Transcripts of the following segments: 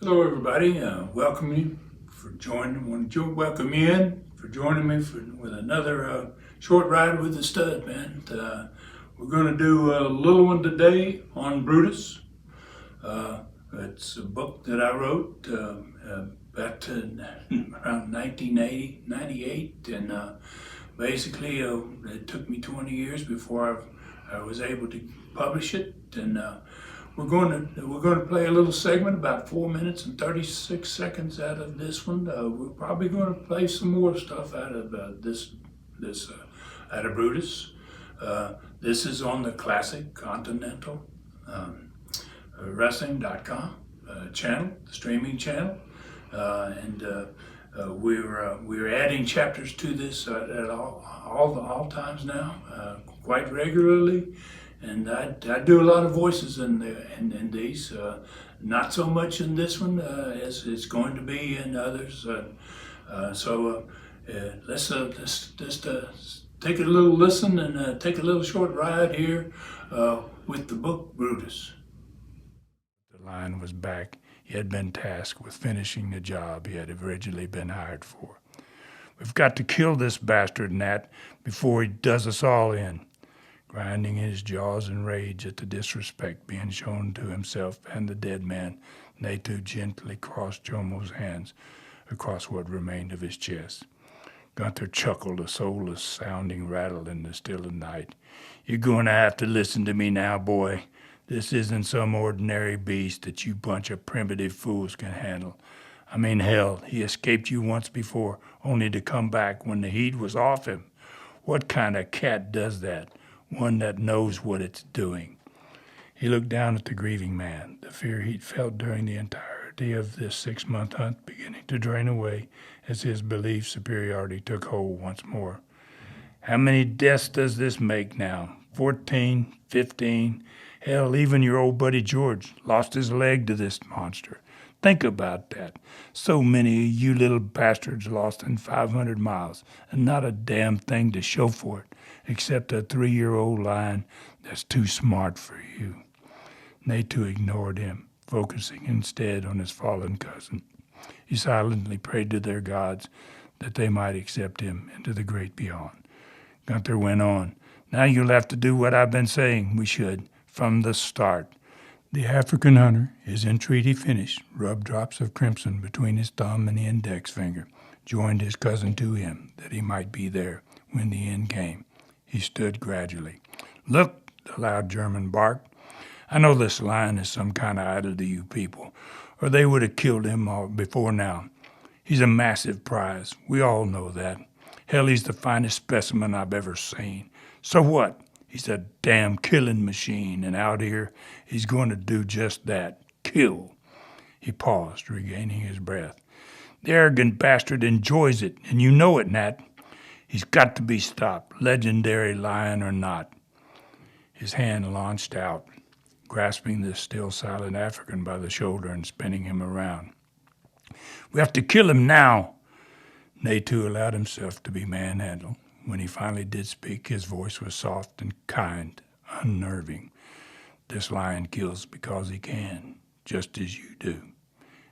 Hello, everybody. Welcome you for joining. Want to welcome you in for joining me with another short ride with the stud, man. We're going to do a little one today on Brutus. It's a book that I wrote back to around 1980, 98, and basically it took me 20 years before I was able to publish it, and we're going to play a little segment about 4 minutes and 36 seconds out of this one. We're probably going to play some more stuff out of this out of Brutus. This is on the Classic Continental Wrestling.com channel, the streaming channel, and we're adding chapters to this at all times now, quite regularly. And I do a lot of voices in these, not so much in this one as it's going to be in others. So let's just take a little listen and take a little short ride here with the book Brutus. The lion was back. He had been tasked with finishing the job he had originally been hired for. We've got to kill this bastard, Nat, before he does us all in. Grinding his jaws in rage at the disrespect being shown to himself and the dead man, Natu gently crossed Jomo's hands across what remained of his chest. Gunther chuckled, a soulless sounding rattle in the still of night. You're going to have to listen to me now, boy. This isn't some ordinary beast that you bunch of primitive fools can handle. I mean, hell, he escaped you once before, only to come back when the heat was off him. What kind of cat does that? One that knows what it's doing. He looked down at the grieving man, the fear he'd felt during the entirety of this 6-month hunt beginning to drain away as his belief superiority took hold once more. How many deaths does this make now? 14, 15? Hell, even your old buddy George lost his leg to this monster. Think about that. So many of you little bastards lost in 500 miles, and not a damn thing to show for it, except a 3-year-old lion that's too smart for you. Natu ignored him, focusing instead on his fallen cousin. He silently prayed to their gods that they might accept him into the great beyond. Gunther went on. Now you'll have to do what I've been saying we should, from the start. The African hunter, his entreaty finished, rubbed drops of crimson between his thumb and the index finger, joined his cousin to him that he might be there when the end came. He stood gradually. Look, the loud German barked. I know this lion is some kind of idol to you people, or they would have killed him all before now. He's a massive prize. We all know that. Hell, he's the finest specimen I've ever seen. So what? He's a damn killing machine, and out here he's going to do just that, kill. He paused, regaining his breath. The arrogant bastard enjoys it, and you know it, Nat. He's got to be stopped, legendary lion or not. His hand launched out, grasping the still silent African by the shoulder and spinning him around. We have to kill him now. Natu allowed himself to be manhandled. When he finally did speak, his voice was soft and kind, unnerving. This lion kills because he can, just as you do.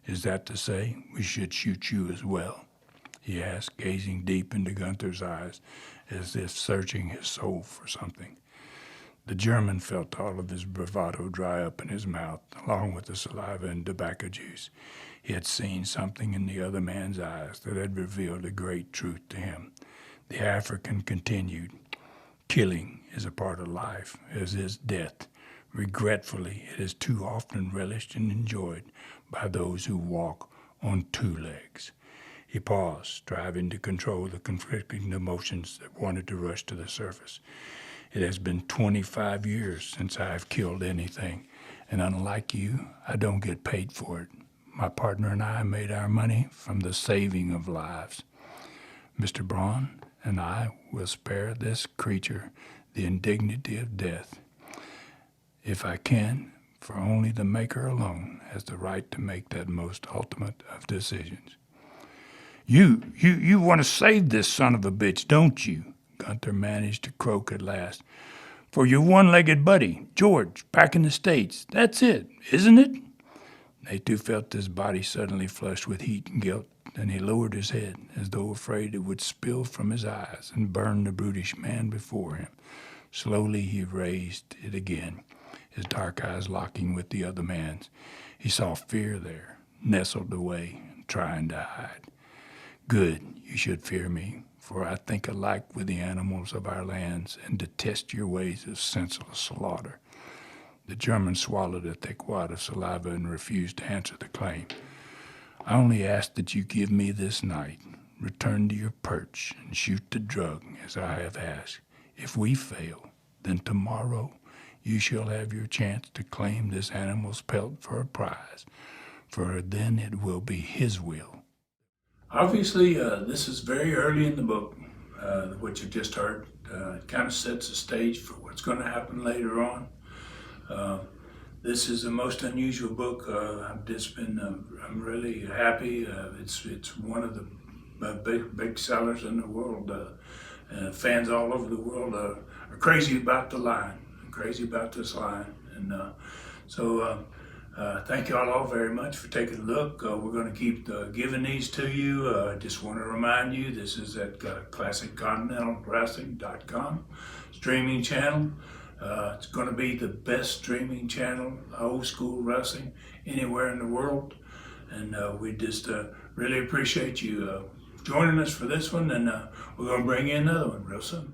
Is that to say we should shoot you as well? He asked, gazing deep into Gunther's eyes, as if searching his soul for something. The German felt all of his bravado dry up in his mouth, along with the saliva and tobacco juice. He had seen something in the other man's eyes that had revealed a great truth to him. The African continued. Killing is a part of life, as is death. Regretfully, it is too often relished and enjoyed by those who walk on 2 legs. He paused, striving to control the conflicting emotions that wanted to rush to the surface. It has been 25 years since I have killed anything, and unlike you, I don't get paid for it. My partner and I made our money from the saving of lives. Mr. Braun and I will spare this creature the indignity of death. If I can, for only the Maker alone has the right to make that most ultimate of decisions. You want to save this son of a bitch, don't you? Gunther managed to croak at last. For your one-legged buddy, George, back in the States. That's it, isn't it? They too felt his body suddenly flushed with heat and guilt, and he lowered his head as though afraid it would spill from his eyes and burn the brutish man before him. Slowly he raised it again, his dark eyes locking with the other man's. He saw fear there, nestled away, trying to hide. Good, you should fear me, for I think alike with the animals of our lands and detest your ways of senseless slaughter. The German swallowed a thick wad of saliva and refused to answer the claim. I only ask that you give me this night, return to your perch, and shoot the drug as I have asked. If we fail, then tomorrow you shall have your chance to claim this animal's pelt for a prize, for then it will be his will. Obviously, this is very early in the book, what you just heard. It kind of sets the stage for what's going to happen later on. This is the most unusual book. I'm really happy. It's one of the big sellers in the world. Fans all over the world are crazy about the line, crazy about this line. And so thank you all very much for taking a look. We're going to keep giving these to you. I just want to remind you, this is at ClassicContinentalWrestling.com streaming channel. It's going to be the best streaming channel, old school wrestling, anywhere in the world. And we just really appreciate you joining us for this one, and we're going to bring you another one real soon.